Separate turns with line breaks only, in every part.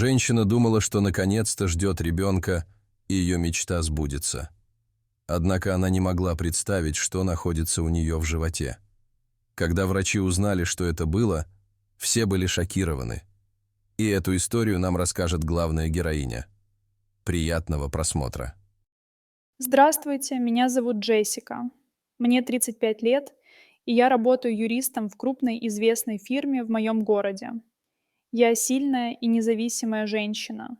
Женщина думала, что наконец-то ждет ребенка, и ее мечта сбудется. Однако она не могла представить, что находится у нее в животе. Когда врачи узнали, что это было, все были шокированы. И эту историю нам расскажет главная героиня. Приятного просмотра.
Здравствуйте, меня зовут Джессика. Мне 35 лет, и я работаю юристом в крупной известной фирме в моем городе. Я сильная и независимая женщина,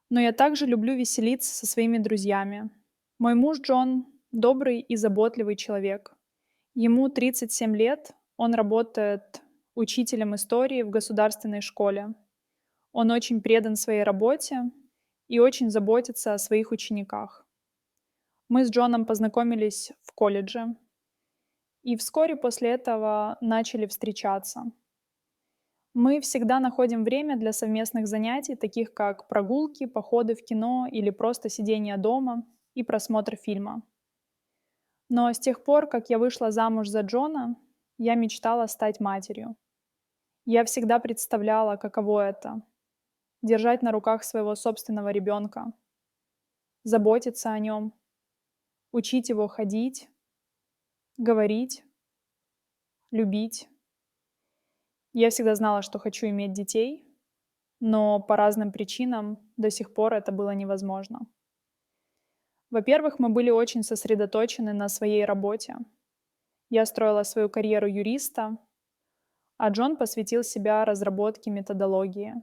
но я также люблю веселиться со своими друзьями. Мой муж Джон– добрый и заботливый человек. Ему 37 лет, он работает учителем истории в государственной школе. Он очень предан своей работе и очень заботится о своих учениках. Мы с Джоном познакомились в колледже и вскоре после этого начали встречаться. Мы всегда находим время для совместных занятий, таких как прогулки, походы в кино или просто сидение дома и просмотр фильма. Но с тех пор, как я вышла замуж за Джона, я мечтала стать матерью. Я всегда представляла, каково это– держать на руках своего собственного ребенка, заботиться о нем, учить его ходить, говорить, любить. Я всегда знала, что хочу иметь детей, но по разным причинам до сих пор это было невозможно. Во-первых, мы были очень сосредоточены на своей работе. Я строила свою карьеру юриста, а Джон посвятил себя разработке методологии.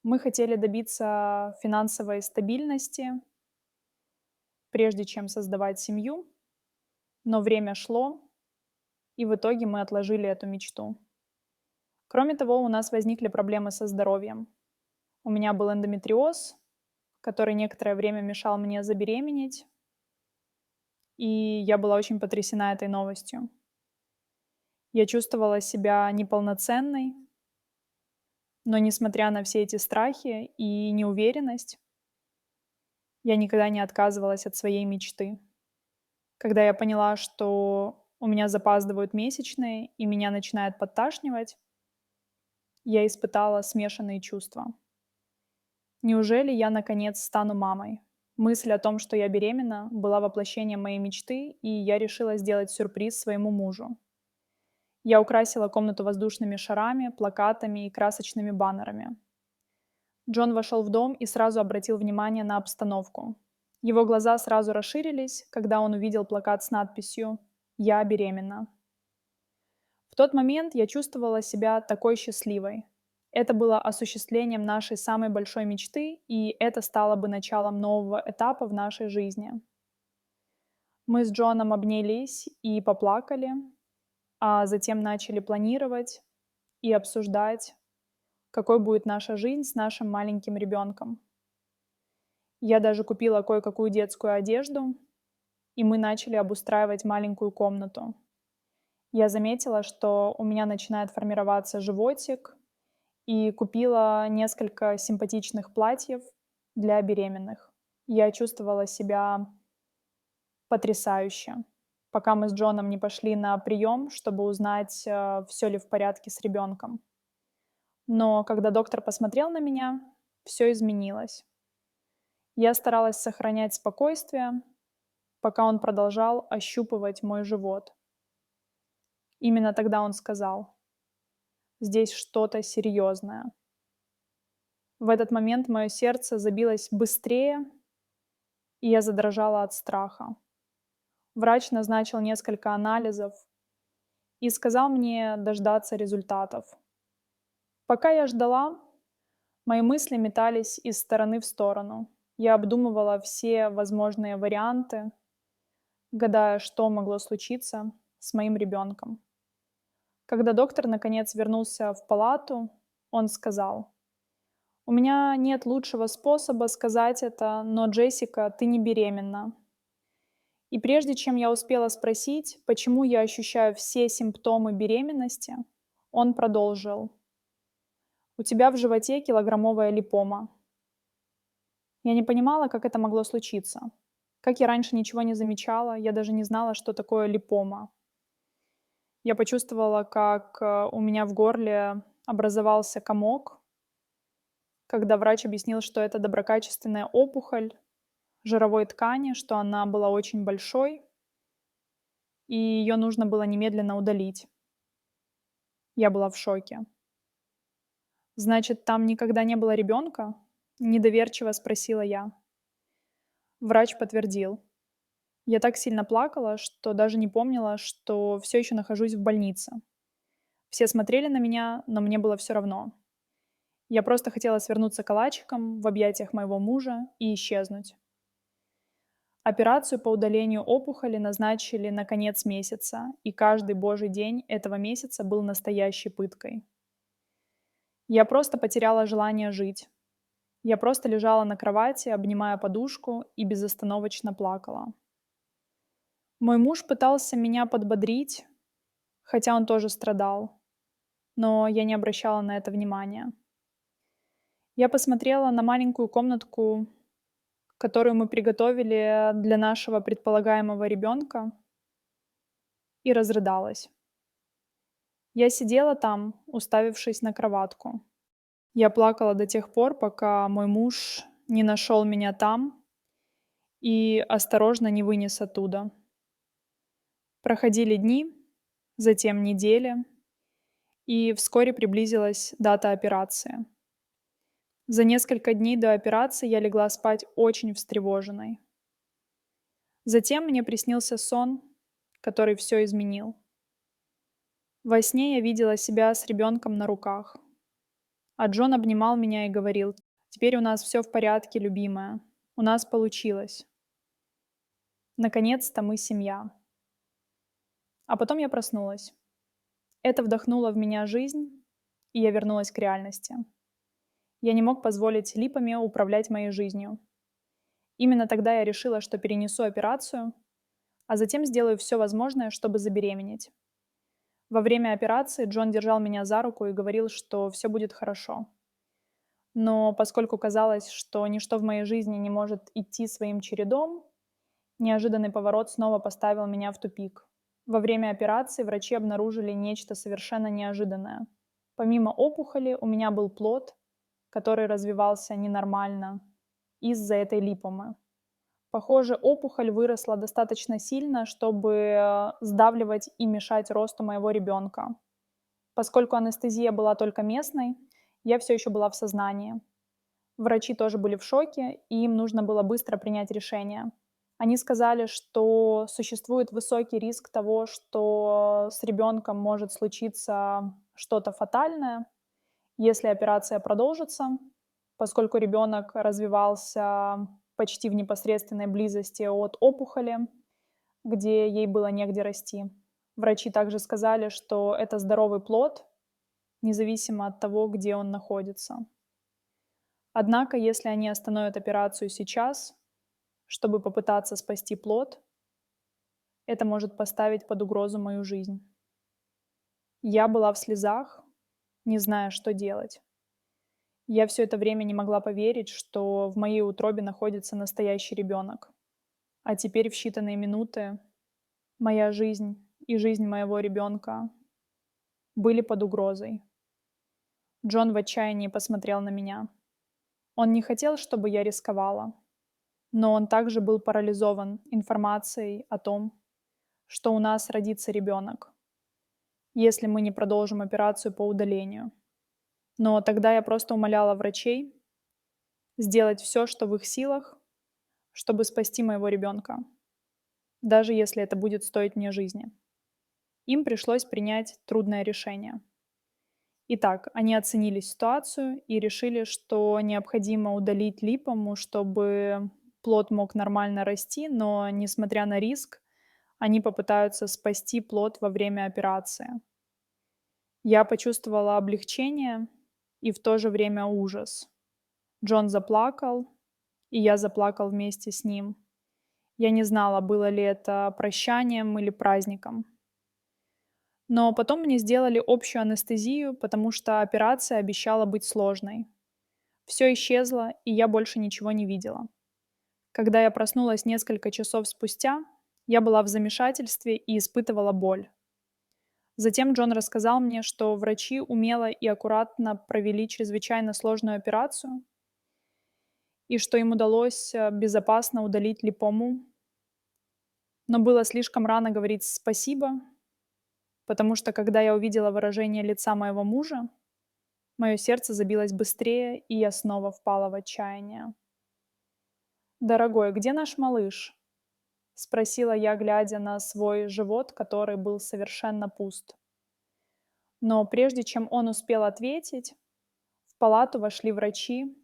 Мы хотели добиться финансовой стабильности, прежде чем создавать семью, но время шло, и в итоге мы отложили эту мечту. Кроме того, у нас возникли проблемы со здоровьем. У меня был эндометриоз, который некоторое время мешал мне забеременеть, и я была очень потрясена этой новостью. Я чувствовала себя неполноценной, но несмотря на все эти страхи и неуверенность, я никогда не отказывалась от своей мечты. Когда я поняла, что у меня запаздывают месячные и меня начинает подташнивать, я испытала смешанные чувства. Неужели я наконец стану мамой? Мысль о том, что я беременна, была воплощением моей мечты, и я решила сделать сюрприз своему мужу. Я украсила комнату воздушными шарами, плакатами и красочными баннерами. Джон вошел в дом и сразу обратил внимание на обстановку. Его глаза сразу расширились, когда он увидел плакат с надписью «Я беременна». В тот момент я чувствовала себя такой счастливой. Это было осуществлением нашей самой большой мечты, и это стало бы началом нового этапа в нашей жизни. Мы с Джоном обнялись и поплакали, а затем начали планировать и обсуждать, какой будет наша жизнь с нашим маленьким ребенком. Я даже купила кое-какую детскую одежду, и мы начали обустраивать маленькую комнату. Я заметила, что у меня начинает формироваться животик, и купила несколько симпатичных платьев для беременных. Я чувствовала себя потрясающе, пока мы с Джоном не пошли на прием, чтобы узнать, все ли в порядке с ребенком. Но когда доктор посмотрел на меня, все изменилось. Я старалась сохранять спокойствие, пока он продолжал ощупывать мой живот. Именно тогда он сказал: «Здесь что-то серьезное». В этот момент мое сердце забилось быстрее, и я задрожала от страха. Врач назначил несколько анализов и сказал мне дождаться результатов. Пока я ждала, мои мысли метались из стороны в сторону. Я обдумывала все возможные варианты, гадая, что могло случиться с моим ребенком. Когда доктор наконец вернулся в палату, он сказал: «У меня нет лучшего способа сказать это, но, Джессика, ты не беременна». И прежде чем я успела спросить, почему я ощущаю все симптомы беременности, он продолжил: «У тебя в животе килограммовая липома». Я не понимала, как это могло случиться. Как я раньше ничего не замечала, я даже не знала, что такое липома. Я почувствовала, как у меня в горле образовался комок, когда врач объяснил, что это доброкачественная опухоль жировой ткани, что она была очень большой, и ее нужно было немедленно удалить. Я была в шоке. «Значит, там никогда не было ребенка?» — недоверчиво спросила я. Врач подтвердил. Я так сильно плакала, что даже не помнила, что все еще нахожусь в больнице. Все смотрели на меня, но мне было все равно. Я просто хотела свернуться калачиком в объятиях моего мужа и исчезнуть. Операцию по удалению опухоли назначили на конец месяца, и каждый божий день этого месяца был настоящей пыткой. Я просто потеряла желание жить. Я просто лежала на кровати, обнимая подушку, и безостановочно плакала. Мой муж пытался меня подбодрить, хотя он тоже страдал, но я не обращала на это внимания. Я посмотрела на маленькую комнатку, которую мы приготовили для нашего предполагаемого ребенка, и разрыдалась. Я сидела там, уставившись на кроватку. Я плакала до тех пор, пока мой муж не нашел меня там и осторожно не вынес оттуда. Проходили дни, затем недели, и вскоре приблизилась дата операции. За несколько дней до операции я легла спать очень встревоженной. Затем мне приснился сон, который все изменил. Во сне я видела себя с ребенком на руках, а Джон обнимал меня и говорил: «Теперь у нас все в порядке, любимая. У нас получилось. Наконец-то мы семья». А потом я проснулась. Это вдохнуло в меня жизнь, и я вернулась к реальности. Я не мог позволить липами управлять моей жизнью. Именно тогда я решила, что перенесу операцию, а затем сделаю все возможное, чтобы забеременеть. Во время операции Джон держал меня за руку и говорил, что все будет хорошо. Но поскольку казалось, что ничто в моей жизни не может идти своим чередом, неожиданный поворот снова поставил меня в тупик. Во время операции врачи обнаружили нечто совершенно неожиданное. Помимо опухоли у меня был плод, который развивался ненормально из-за этой липомы. Похоже, опухоль выросла достаточно сильно, чтобы сдавливать и мешать росту моего ребенка. Поскольку анестезия была только местной, я все еще была в сознании. Врачи тоже были в шоке, и им нужно было быстро принять решение. Они сказали, что существует высокий риск того, что с ребенком может случиться что-то фатальное, если операция продолжится, поскольку ребенок развивался почти в непосредственной близости от опухоли, где ей было негде расти. Врачи также сказали, что это здоровый плод, независимо от того, где он находится. Однако, если они остановят операцию сейчас, чтобы попытаться спасти плод, это может поставить под угрозу мою жизнь. Я была в слезах, не зная, что делать. Я все это время не могла поверить, что в моей утробе находится настоящий ребенок. А теперь в считанные минуты моя жизнь и жизнь моего ребенка были под угрозой. Джон в отчаянии посмотрел на меня. Он не хотел, чтобы я рисковала, но он также был парализован информацией о том, что у нас родится ребенок, если мы не продолжим операцию по удалению. Но тогда я просто умоляла врачей сделать все, что в их силах, чтобы спасти моего ребенка, даже если это будет стоить мне жизни. Им пришлось принять трудное решение. Итак, они оценили ситуацию и решили, что необходимо удалить липому, чтобы плод мог нормально расти, но, несмотря на риск, они попытаются спасти плод во время операции. Я почувствовала облегчение и в то же время ужас. Джон заплакал, и я заплакал вместе с ним. Я не знала, было ли это прощанием или праздником. Но потом мне сделали общую анестезию, потому что операция обещала быть сложной. Все исчезло, и я больше ничего не видела. Когда я проснулась несколько часов спустя, я была в замешательстве и испытывала боль. Затем Джон рассказал мне, что врачи умело и аккуратно провели чрезвычайно сложную операцию и что им удалось безопасно удалить липому. Но было слишком рано говорить спасибо, потому что когда я увидела выражение лица моего мужа, мое сердце забилось быстрее, и я снова впала в отчаяние. «Дорогой, где наш малыш?» — спросила я, глядя на свой живот, который был совершенно пуст. Но прежде чем он успел ответить, в палату вошли врачи,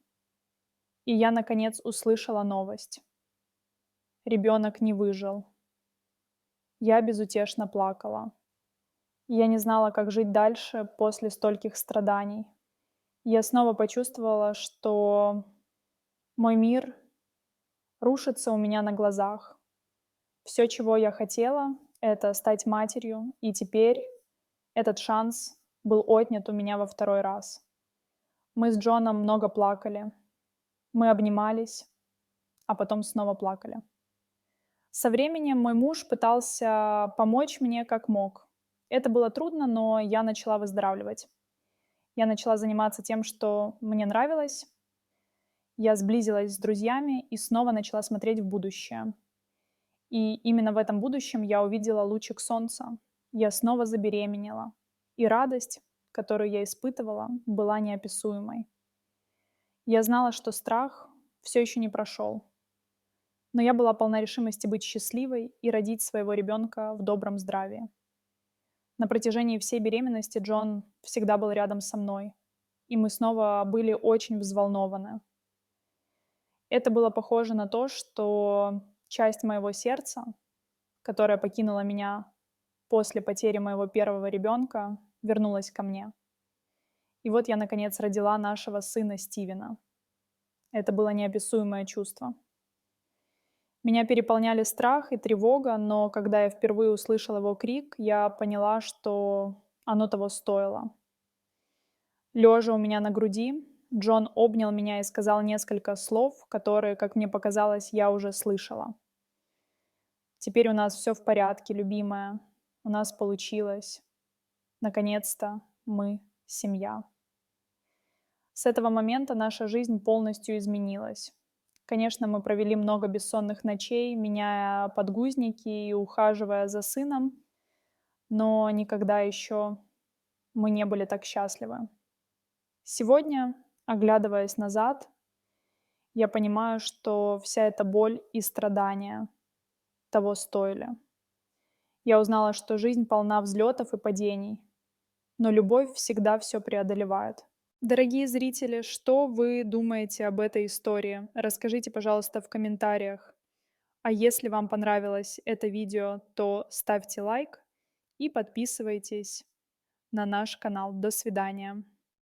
и я, наконец, услышала новость. Ребенок не выжил. Я безутешно плакала. Я не знала, как жить дальше после стольких страданий. Я снова почувствовала, что мой мир рушится у меня на глазах. Все, чего я хотела, это стать матерью, и теперь этот шанс был отнят у меня во второй раз. Мы с Джоном много плакали. Мы обнимались, а потом снова плакали. Со временем мой муж пытался помочь мне как мог. Это было трудно, но я начала выздоравливать. Я начала заниматься тем, что мне нравилось. Я сблизилась с друзьями и снова начала смотреть в будущее. И именно в этом будущем я увидела лучик солнца. Я снова забеременела. И радость, которую я испытывала, была неописуемой. Я знала, что страх все еще не прошел, но я была полна решимости быть счастливой и родить своего ребенка в добром здравии. На протяжении всей беременности Джон всегда был рядом со мной, и мы снова были очень взволнованы. Это было похоже на то, что часть моего сердца, которая покинула меня после потери моего первого ребенка, вернулась ко мне. И вот я, наконец, родила нашего сына Стивена. Это было неописуемое чувство. Меня переполняли страх и тревога, но когда я впервые услышала его крик, я поняла, что оно того стоило. Лежа у меня на груди, Джон обнял меня и сказал несколько слов, которые, как мне показалось, я уже слышала. «Теперь у нас все в порядке, любимая. У нас получилось. Наконец-то мы семья». С этого момента наша жизнь полностью изменилась. Конечно, мы провели много бессонных ночей, меняя подгузники и ухаживая за сыном, но никогда еще мы не были так счастливы. Сегодня, оглядываясь назад, я понимаю, что вся эта боль и страдания того стоили. Я узнала, что жизнь полна взлетов и падений, но любовь всегда все преодолевает. Дорогие зрители, что вы думаете об этой истории? Расскажите, пожалуйста, в комментариях. А если вам понравилось это видео, то ставьте лайк и подписывайтесь на наш канал. До свидания.